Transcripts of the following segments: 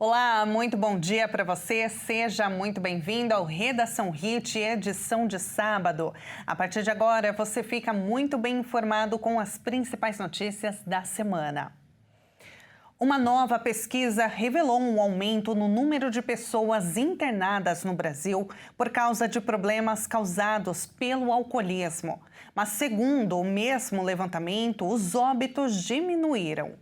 Olá, muito bom dia para você. Seja muito bem-vindo ao Redação Hit, edição de sábado. A partir de agora, você fica muito bem informado com as principais notícias da semana. Uma nova pesquisa revelou um aumento no número de pessoas internadas no Brasil por causa de problemas causados pelo alcoolismo. Mas, segundo o mesmo levantamento, os óbitos diminuíram.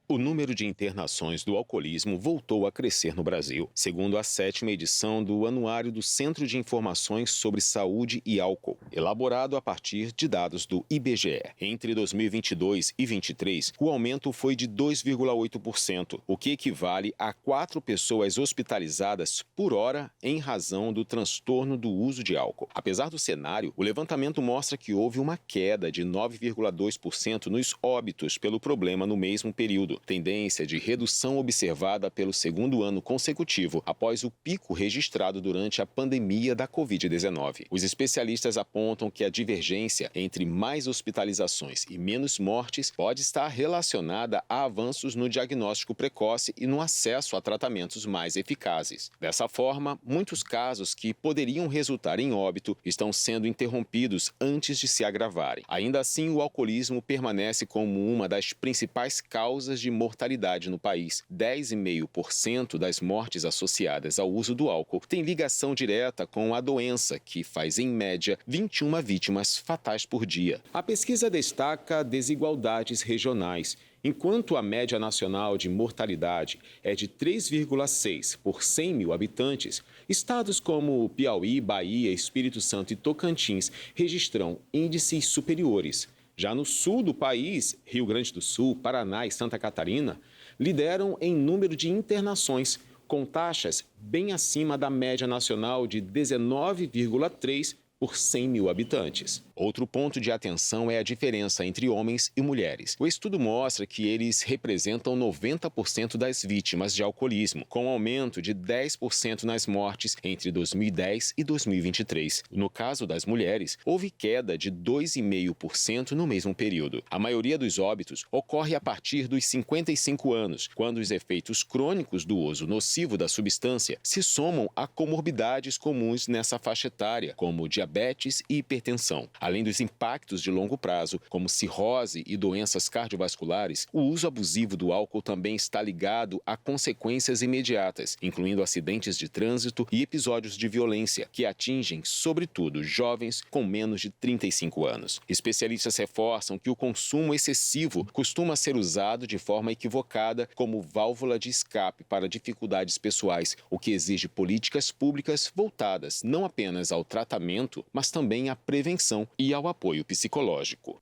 O número de internações do alcoolismo voltou a crescer no Brasil, segundo a 7ª edição do Anuário do Centro de Informações sobre Saúde e Álcool, elaborado a partir de dados do IBGE. Entre 2022 e 2023, o aumento foi de 2,8%, o que equivale a 4 pessoas hospitalizadas por hora em razão do transtorno do uso de álcool. Apesar do cenário, o levantamento mostra que houve uma queda de 9,2% nos óbitos pelo problema no mesmo período. Tendência de redução observada pelo segundo ano consecutivo após o pico registrado durante a pandemia da Covid-19. Os especialistas apontam que a divergência entre mais hospitalizações e menos mortes pode estar relacionada a avanços no diagnóstico precoce e no acesso a tratamentos mais eficazes. Dessa forma, muitos casos que poderiam resultar em óbito estão sendo interrompidos antes de se agravarem. Ainda assim, o alcoolismo permanece como uma das principais causas de mortalidade no país. 10,5% das mortes associadas ao uso do álcool têm ligação direta com a doença, que faz, em média, 21 vítimas fatais por dia. A pesquisa destaca desigualdades regionais. Enquanto a média nacional de mortalidade é de 3,6 por 100 mil habitantes, estados como Piauí, Bahia, Espírito Santo e Tocantins registram índices superiores. Já no sul do país, Rio Grande do Sul, Paraná e Santa Catarina lideram em número de internações, com taxas bem acima da média nacional de 19,3 por 100 mil habitantes. Outro ponto de atenção é a diferença entre homens e mulheres. O estudo mostra que eles representam 90% das vítimas de alcoolismo, com aumento de 10% nas mortes entre 2010 e 2023. No caso das mulheres, houve queda de 2,5% no mesmo período. A maioria dos óbitos ocorre a partir dos 55 anos, quando os efeitos crônicos do uso nocivo da substância se somam a comorbidades comuns nessa faixa etária, como diabetes e hipertensão. Além dos impactos de longo prazo, como cirrose e doenças cardiovasculares, o uso abusivo do álcool também está ligado a consequências imediatas, incluindo acidentes de trânsito e episódios de violência, que atingem, sobretudo, jovens com menos de 35 anos. Especialistas reforçam que o consumo excessivo costuma ser usado de forma equivocada como válvula de escape para dificuldades pessoais, o que exige políticas públicas voltadas não apenas ao tratamento, mas também à prevenção e ao apoio psicológico.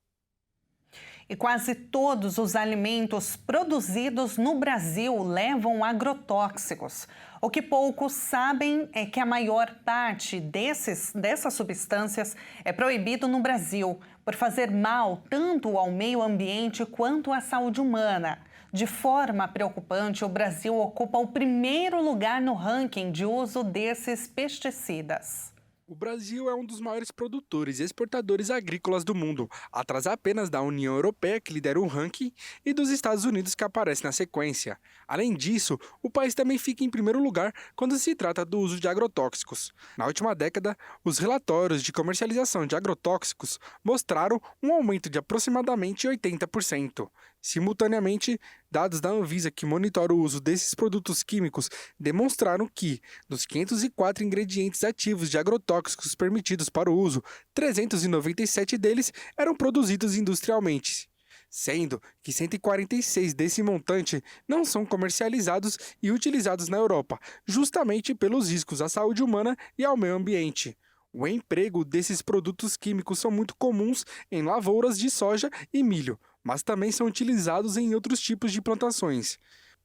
E quase todos os alimentos produzidos no Brasil levam agrotóxicos. O que poucos sabem é que a maior parte dessas substâncias é proibido no Brasil por fazer mal tanto ao meio ambiente quanto à saúde humana. De forma preocupante, o Brasil ocupa o primeiro lugar no ranking de uso desses pesticidas. O Brasil é um dos maiores produtores e exportadores agrícolas do mundo, atrás apenas da União Europeia, que lidera o ranking, e dos Estados Unidos, que aparece na sequência. Além disso, o país também fica em primeiro lugar quando se trata do uso de agrotóxicos. Na última década, os relatórios de comercialização de agrotóxicos mostraram um aumento de aproximadamente 80%. Simultaneamente, dados da Anvisa, que monitora o uso desses produtos químicos, demonstraram que, dos 504 ingredientes ativos de agrotóxicos permitidos para o uso, 397 deles eram produzidos industrialmente, sendo que 146 desse montante não são comercializados e utilizados na Europa, justamente pelos riscos à saúde humana e ao meio ambiente. O emprego desses produtos químicos são muito comuns em lavouras de soja e milho, mas também são utilizados em outros tipos de plantações.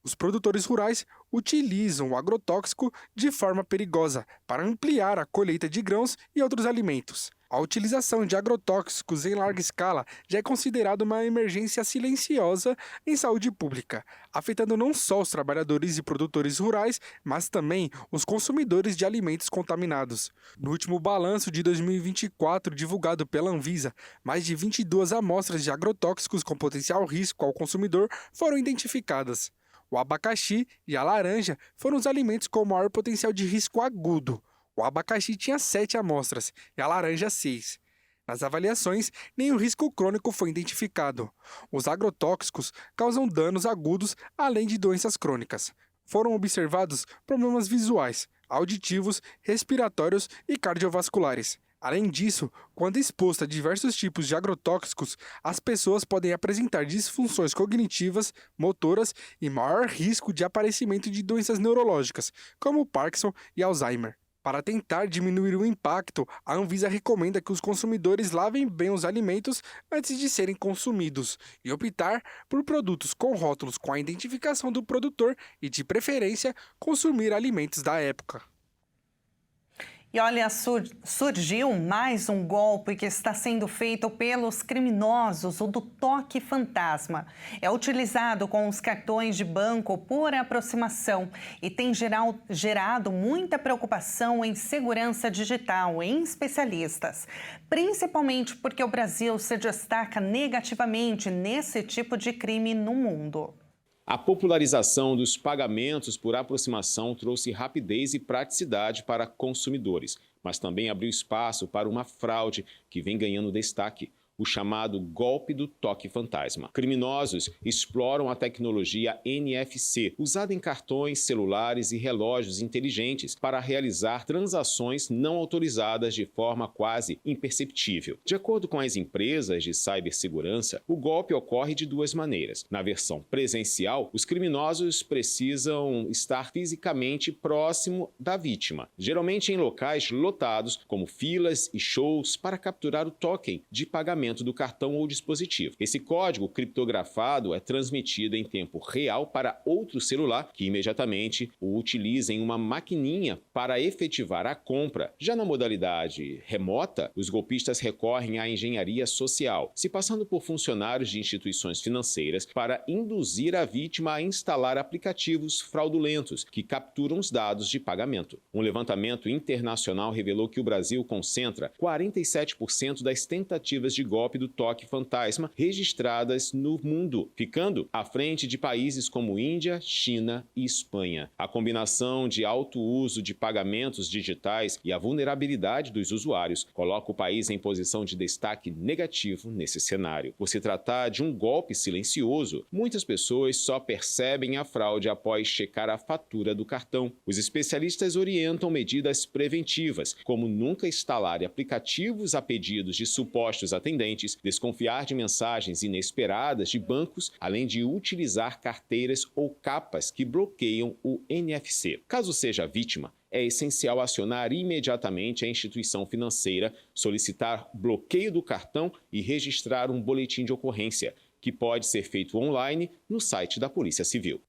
Os produtores rurais utilizam o agrotóxico de forma perigosa para ampliar a colheita de grãos e outros alimentos. A utilização de agrotóxicos em larga escala já é considerada uma emergência silenciosa em saúde pública, afetando não só os trabalhadores e produtores rurais, mas também os consumidores de alimentos contaminados. No último balanço de 2024, divulgado pela Anvisa, mais de 22 amostras de agrotóxicos com potencial risco ao consumidor foram identificadas. O abacaxi e a laranja foram os alimentos com maior potencial de risco agudo. O abacaxi tinha 7 amostras e a laranja 6. Nas avaliações, nenhum risco crônico foi identificado. Os agrotóxicos causam danos agudos, além de doenças crônicas. Foram observados problemas visuais, auditivos, respiratórios e cardiovasculares. Além disso, quando exposta a diversos tipos de agrotóxicos, as pessoas podem apresentar disfunções cognitivas, motoras e maior risco de aparecimento de doenças neurológicas, como Parkinson e Alzheimer. Para tentar diminuir o impacto, a Anvisa recomenda que os consumidores lavem bem os alimentos antes de serem consumidos e optar por produtos com rótulos com a identificação do produtor e, de preferência, consumir alimentos da época. E olha, surgiu mais um golpe que está sendo feito pelos criminosos, o do toque fantasma. É utilizado com os cartões de banco por aproximação e tem gerado muita preocupação em segurança digital em especialistas, principalmente porque o Brasil se destaca negativamente nesse tipo de crime no mundo. A popularização dos pagamentos por aproximação trouxe rapidez e praticidade para consumidores, mas também abriu espaço para uma fraude que vem ganhando destaque: o chamado golpe do toque fantasma. Criminosos exploram a tecnologia NFC, usada em cartões, celulares e relógios inteligentes para realizar transações não autorizadas de forma quase imperceptível. De acordo com as empresas de cibersegurança, o golpe ocorre de 2 maneiras. Na versão presencial, os criminosos precisam estar fisicamente próximo da vítima, geralmente em locais lotados, como filas e shows, para capturar o token de pagamento do cartão ou dispositivo. Esse código criptografado é transmitido em tempo real para outro celular, que imediatamente o utiliza em uma maquininha para efetivar a compra. Já na modalidade remota, os golpistas recorrem à engenharia social, se passando por funcionários de instituições financeiras para induzir a vítima a instalar aplicativos fraudulentos que capturam os dados de pagamento. Um levantamento internacional revelou que o Brasil concentra 47% das tentativas de golpe do toque fantasma registradas no mundo, ficando à frente de países como Índia, China e Espanha. A combinação de alto uso de pagamentos digitais e a vulnerabilidade dos usuários coloca o país em posição de destaque negativo nesse cenário. Por se tratar de um golpe silencioso, muitas pessoas só percebem a fraude após checar a fatura do cartão. Os especialistas orientam medidas preventivas, como nunca instalar aplicativos a pedidos de supostos atendentes, desconfiar de mensagens inesperadas de bancos, além de utilizar carteiras ou capas que bloqueiam o NFC. Caso seja vítima, é essencial acionar imediatamente a instituição financeira, solicitar bloqueio do cartão e registrar um boletim de ocorrência, que pode ser feito online no site da Polícia Civil.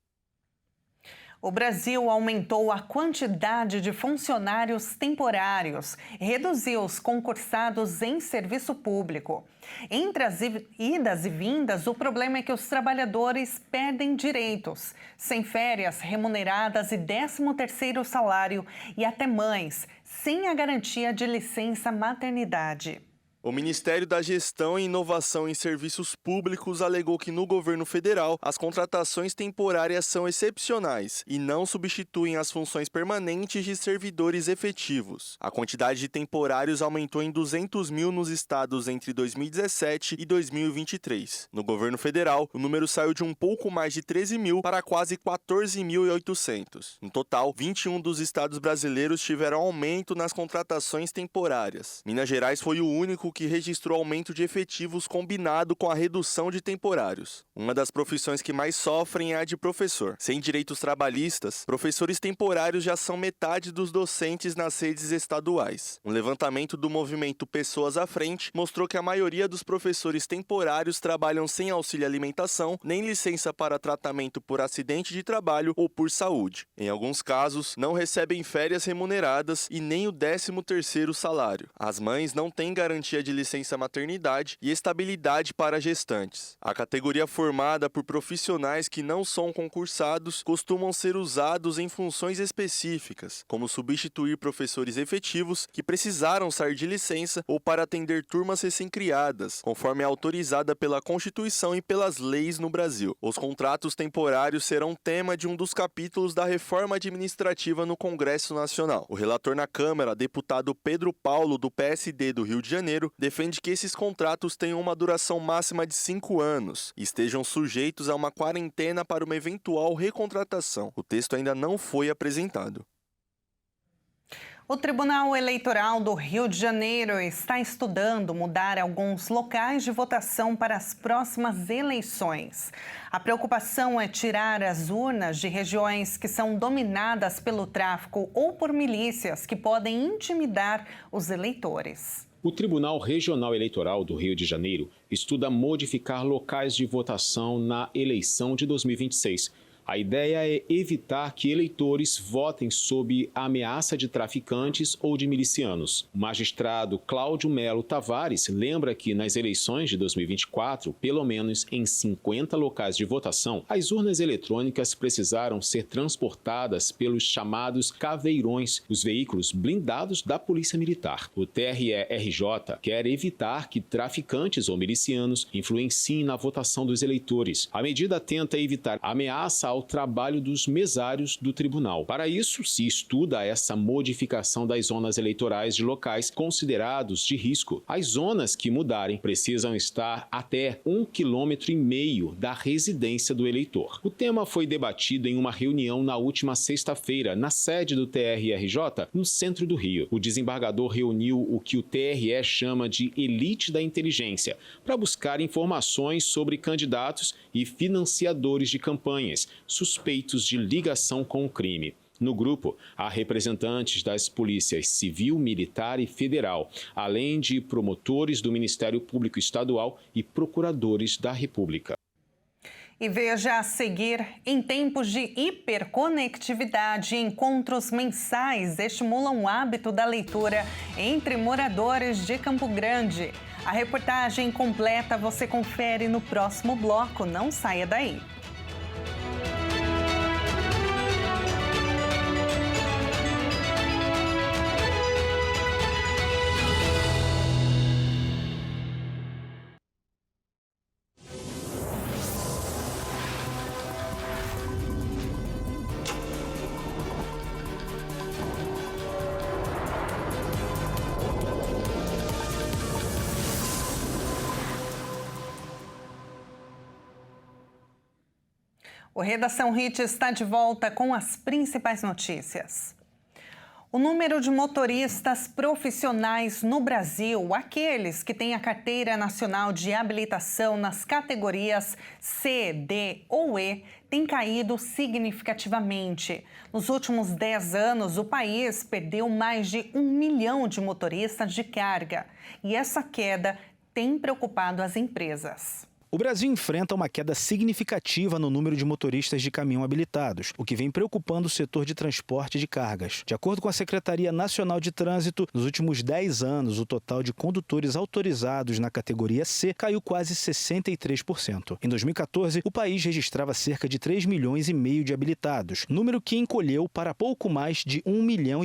O Brasil aumentou a quantidade de funcionários temporários e reduziu os concursados em serviço público. Entre as idas e vindas, o problema é que os trabalhadores perdem direitos, sem férias remuneradas e 13º salário, e até mães, sem a garantia de licença maternidade. O Ministério da Gestão e Inovação em Serviços Públicos alegou que no governo federal as contratações temporárias são excepcionais e não substituem as funções permanentes de servidores efetivos. A quantidade de temporários aumentou em 200 mil nos estados entre 2017 e 2023. No governo federal, o número saiu de um pouco mais de 13 mil para quase 14.800. No total, 21 dos estados brasileiros tiveram aumento nas contratações temporárias. Minas Gerais foi o único que registrou aumento de efetivos combinado com a redução de temporários. Uma das profissões que mais sofrem é a de professor. Sem direitos trabalhistas, professores temporários já são metade dos docentes nas redes estaduais. Um levantamento do movimento Pessoas à Frente mostrou que a maioria dos professores temporários trabalham sem auxílio alimentação, nem licença para tratamento por acidente de trabalho ou por saúde. Em alguns casos, não recebem férias remuneradas e nem o 13º salário. As mães não têm garantia dia de licença maternidade e estabilidade para gestantes. A categoria formada por profissionais que não são concursados costumam ser usados em funções específicas, como substituir professores efetivos que precisaram sair de licença ou para atender turmas recém-criadas, conforme é autorizada pela Constituição e pelas leis no Brasil. Os contratos temporários serão tema de um dos capítulos da reforma administrativa no Congresso Nacional. O relator na Câmara, deputado Pedro Paulo, do PSD do Rio de Janeiro, defende que esses contratos tenham uma duração máxima de 5 anos e estejam sujeitos a uma quarentena para uma eventual recontratação. O texto ainda não foi apresentado. O Tribunal Eleitoral do Rio de Janeiro está estudando mudar alguns locais de votação para as próximas eleições. A preocupação é tirar as urnas de regiões que são dominadas pelo tráfico ou por milícias que podem intimidar os eleitores. O Tribunal Regional Eleitoral do Rio de Janeiro estuda modificar locais de votação na eleição de 2026. A ideia é evitar que eleitores votem sob a ameaça de traficantes ou de milicianos. O magistrado Cláudio Melo Tavares lembra que nas eleições de 2024, pelo menos em 50 locais de votação, as urnas eletrônicas precisaram ser transportadas pelos chamados caveirões, os veículos blindados da Polícia Militar. O TRE-RJ quer evitar que traficantes ou milicianos influenciem na votação dos eleitores. A medida tenta evitar ameaça ao trabalho dos mesários do tribunal. Para isso, se estuda essa modificação das zonas eleitorais de locais considerados de risco. As zonas que mudarem precisam estar até 1,5 km da residência do eleitor. O tema foi debatido em uma reunião na última sexta-feira, na sede do TRE-RJ, no centro do Rio. O desembargador reuniu o que o TRE chama de elite da inteligência, para buscar informações sobre candidatos e financiadores de campanhas, suspeitos de ligação com o crime. No grupo, há representantes das polícias civil, militar e federal, além de promotores do Ministério Público Estadual e procuradores da República. E veja a seguir, em tempos de hiperconectividade, encontros mensais estimulam o hábito da leitura entre moradores de Campo Grande. A reportagem completa você confere no próximo bloco, não saia daí. O Redação Hit está de volta com as principais notícias. O número de motoristas profissionais no Brasil, aqueles que têm a Carteira Nacional de Habilitação nas categorias C, D ou E, tem caído significativamente. Nos últimos 10 anos, o país perdeu mais de 1 milhão de motoristas de carga. E essa queda tem preocupado as empresas. O Brasil enfrenta uma queda significativa no número de motoristas de caminhão habilitados, o que vem preocupando o setor de transporte de cargas. De acordo com a Secretaria Nacional de Trânsito, nos últimos 10 anos, o total de condutores autorizados na categoria C caiu quase 63%. Em 2014, o país registrava cerca de 3,5 milhões de habilitados, número que encolheu para pouco mais de 1,5 milhão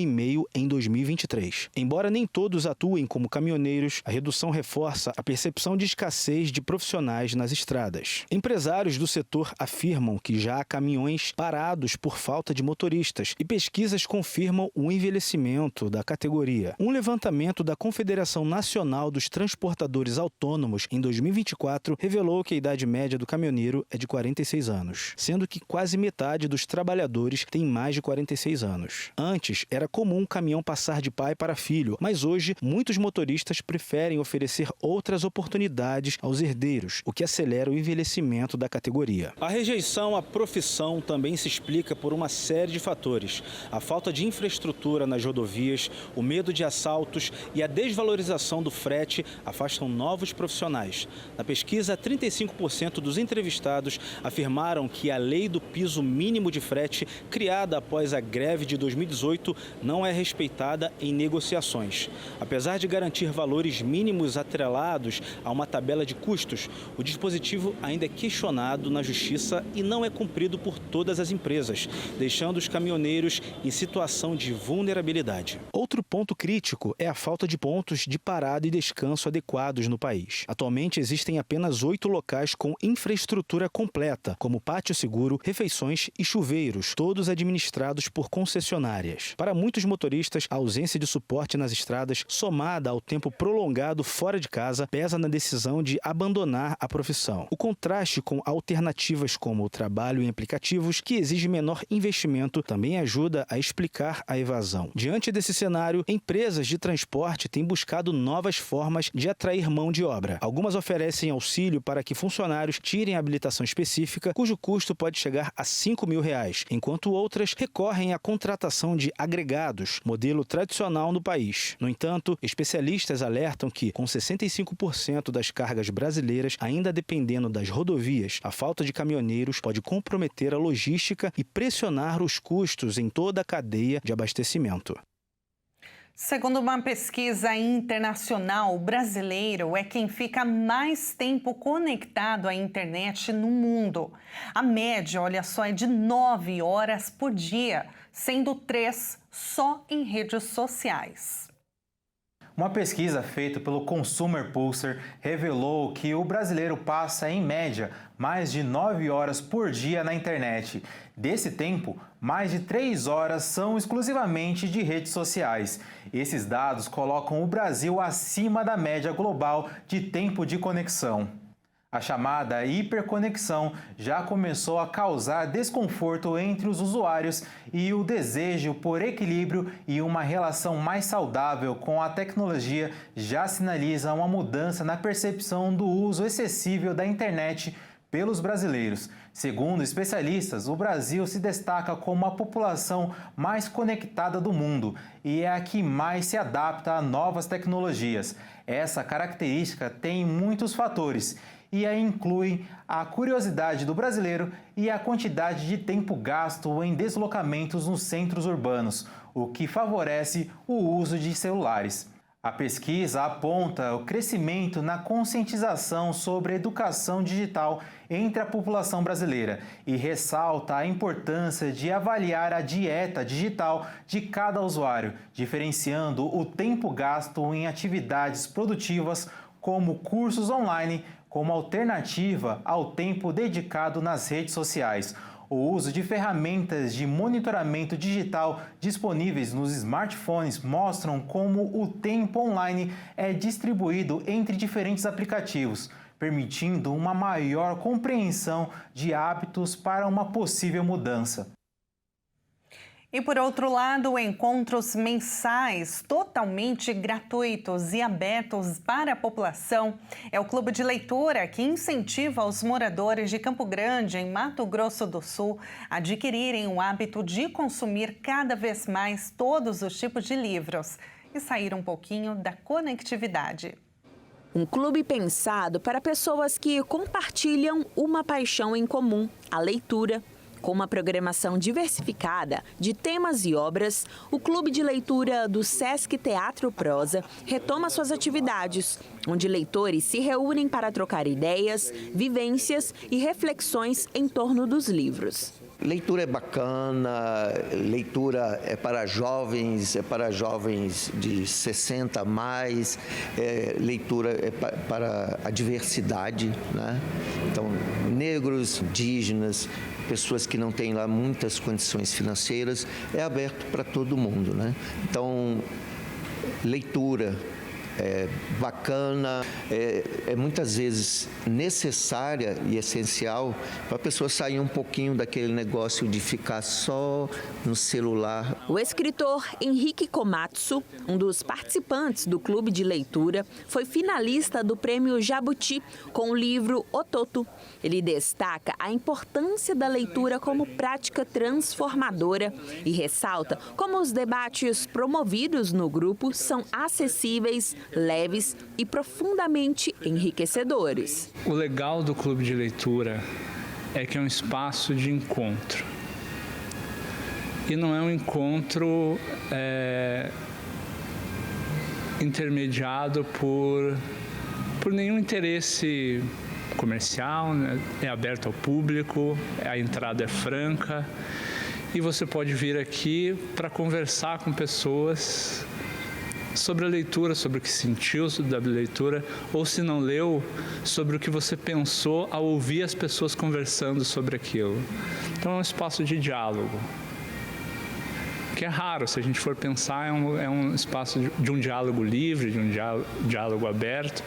em 2023. Embora nem todos atuem como caminhoneiros, a redução reforça a percepção de escassez de profissionais nas estradas. Empresários do setor afirmam que já há caminhões parados por falta de motoristas e pesquisas confirmam o envelhecimento da categoria. Um levantamento da Confederação Nacional dos Transportadores Autônomos em 2024 revelou que a idade média do caminhoneiro é de 46 anos, sendo que quase metade dos trabalhadores tem mais de 46 anos. Antes, era comum um caminhão passar de pai para filho, mas hoje muitos motoristas preferem oferecer outras oportunidades aos herdeiros, o que que acelera o envelhecimento da categoria. A rejeição à profissão também se explica por uma série de fatores. A falta de infraestrutura nas rodovias, o medo de assaltos e a desvalorização do frete afastam novos profissionais. Na pesquisa, 35% dos entrevistados afirmaram que a lei do piso mínimo de frete, criada após a greve de 2018, não é respeitada em negociações. Apesar de garantir valores mínimos atrelados a uma tabela de custos, o dispositivo ainda é questionado na Justiça e não é cumprido por todas as empresas, deixando os caminhoneiros em situação de vulnerabilidade. Outro ponto crítico é a falta de pontos de parada e descanso adequados no país. Atualmente existem apenas 8 locais com infraestrutura completa, como pátio seguro, refeições e chuveiros, todos administrados por concessionárias. Para muitos motoristas, a ausência de suporte nas estradas, somada ao tempo prolongado fora de casa, pesa na decisão de abandonar a profissão. O contraste com alternativas como o trabalho em aplicativos, que exige menor investimento, também ajuda a explicar a evasão. Diante desse cenário, empresas de transporte têm buscado novas formas de atrair mão de obra. Algumas oferecem auxílio para que funcionários tirem a habilitação específica, cujo custo pode chegar a R$5.000, enquanto outras recorrem à contratação de agregados, modelo tradicional no país. No entanto, especialistas alertam que, com 65% das cargas brasileiras ainda dependendo das rodovias, a falta de caminhoneiros pode comprometer a logística e pressionar os custos em toda a cadeia de abastecimento. Segundo uma pesquisa internacional, o brasileiro é quem fica mais tempo conectado à internet no mundo. A média, olha só, é de 9 horas por dia, sendo 3 só em redes sociais. Uma pesquisa feita pelo Consumer Pulse revelou que o brasileiro passa, em média, mais de 9 horas por dia na internet. Desse tempo, mais de 3 horas são exclusivamente de redes sociais. Esses dados colocam o Brasil acima da média global de tempo de conexão. A chamada hiperconexão já começou a causar desconforto entre os usuários e o desejo por equilíbrio e uma relação mais saudável com a tecnologia já sinaliza uma mudança na percepção do uso excessivo da internet pelos brasileiros. Segundo especialistas, o Brasil se destaca como a população mais conectada do mundo e é a que mais se adapta a novas tecnologias. Essa característica tem muitos fatores e aí incluem a curiosidade do brasileiro e a quantidade de tempo gasto em deslocamentos nos centros urbanos, o que favorece o uso de celulares. A pesquisa aponta o crescimento na conscientização sobre a educação digital entre a população brasileira e ressalta a importância de avaliar a dieta digital de cada usuário, diferenciando o tempo gasto em atividades produtivas como cursos online, como alternativa ao tempo dedicado nas redes sociais. O uso de ferramentas de monitoramento digital disponíveis nos smartphones mostram como o tempo online é distribuído entre diferentes aplicativos, permitindo uma maior compreensão de hábitos para uma possível mudança. E, por outro lado, encontros mensais totalmente gratuitos e abertos para a população é o Clube de Leitura que incentiva os moradores de Campo Grande, em Mato Grosso do Sul, a adquirirem o hábito de consumir cada vez mais todos os tipos de livros e sair um pouquinho da conectividade. Um clube pensado para pessoas que compartilham uma paixão em comum, a leitura. Com uma programação diversificada de temas e obras, o Clube de Leitura do Sesc Teatro Prosa retoma suas atividades, onde leitores se reúnem para trocar ideias, vivências e reflexões em torno dos livros. Leitura é bacana, leitura é para jovens de 60 a mais, leitura é para a diversidade, né? Então, negros, indígenas, pessoas que não têm lá muitas condições financeiras, é aberto para todo mundo, né? Então, leitura bacana, é muitas vezes necessária e essencial para a pessoa sair um pouquinho daquele negócio de ficar só no celular. O escritor Henrique Komatsu, um dos participantes do Clube de Leitura, foi finalista do Prêmio Jabuti com o livro Ototo. Ele destaca a importância da leitura como prática transformadora e ressalta como os debates promovidos no grupo são acessíveis, leves e profundamente enriquecedores. O legal do Clube de Leitura é que é um espaço de encontro. E não é um encontro intermediado por nenhum interesse comercial, né? É aberto ao público, a entrada é franca e você pode vir aqui para conversar com pessoas sobre a leitura, sobre o que sentiu da leitura, ou se não leu, sobre o que você pensou ao ouvir as pessoas conversando sobre aquilo. Então é um espaço de diálogo, que é raro, se a gente for pensar, é um espaço de um diálogo livre, de um diálogo aberto,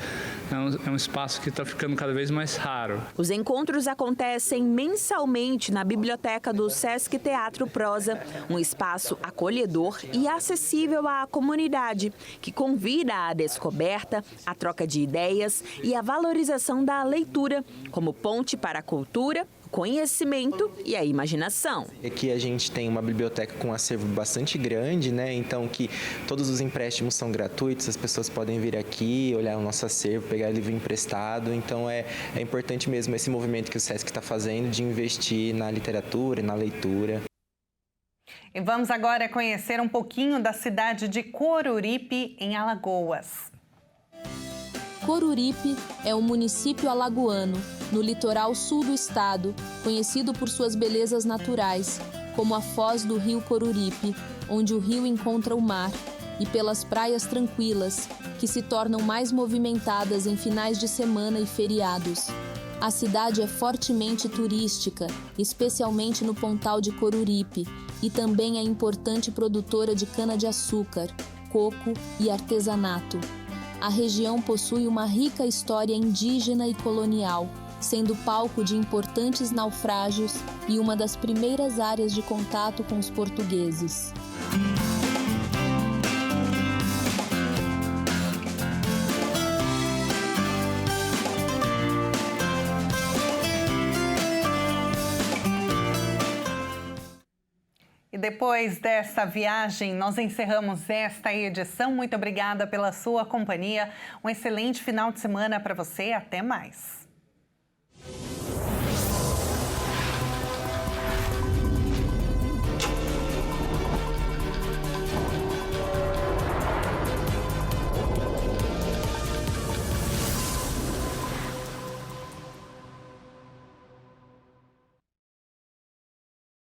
é um espaço que está ficando cada vez mais raro. Os encontros acontecem mensalmente na biblioteca do Sesc Teatro Prosa, um espaço acolhedor e acessível à comunidade, que convida à descoberta, à troca de ideias e à valorização da leitura, como ponte para a cultura, conhecimento e a imaginação. Aqui a gente tem uma biblioteca com um acervo bastante grande, né? Então que todos os empréstimos são gratuitos, as pessoas podem vir aqui, olhar o nosso acervo, pegar livro emprestado. Então é importante mesmo esse movimento que o Sesc está fazendo de investir na literatura, na leitura. E vamos agora conhecer um pouquinho da cidade de Coruripe, em Alagoas. Coruripe é um município alagoano, no litoral sul do estado, conhecido por suas belezas naturais, como a foz do rio Coruripe, onde o rio encontra o mar, e pelas praias tranquilas, que se tornam mais movimentadas em finais de semana e feriados. A cidade é fortemente turística, especialmente no Pontal de Coruripe, e também é importante produtora de cana-de-açúcar, coco e artesanato. A região possui uma rica história indígena e colonial, sendo palco de importantes naufrágios e uma das primeiras áreas de contato com os portugueses. E depois dessa viagem, nós encerramos esta edição. Muito obrigada pela sua companhia. Um excelente final de semana para você. Até mais.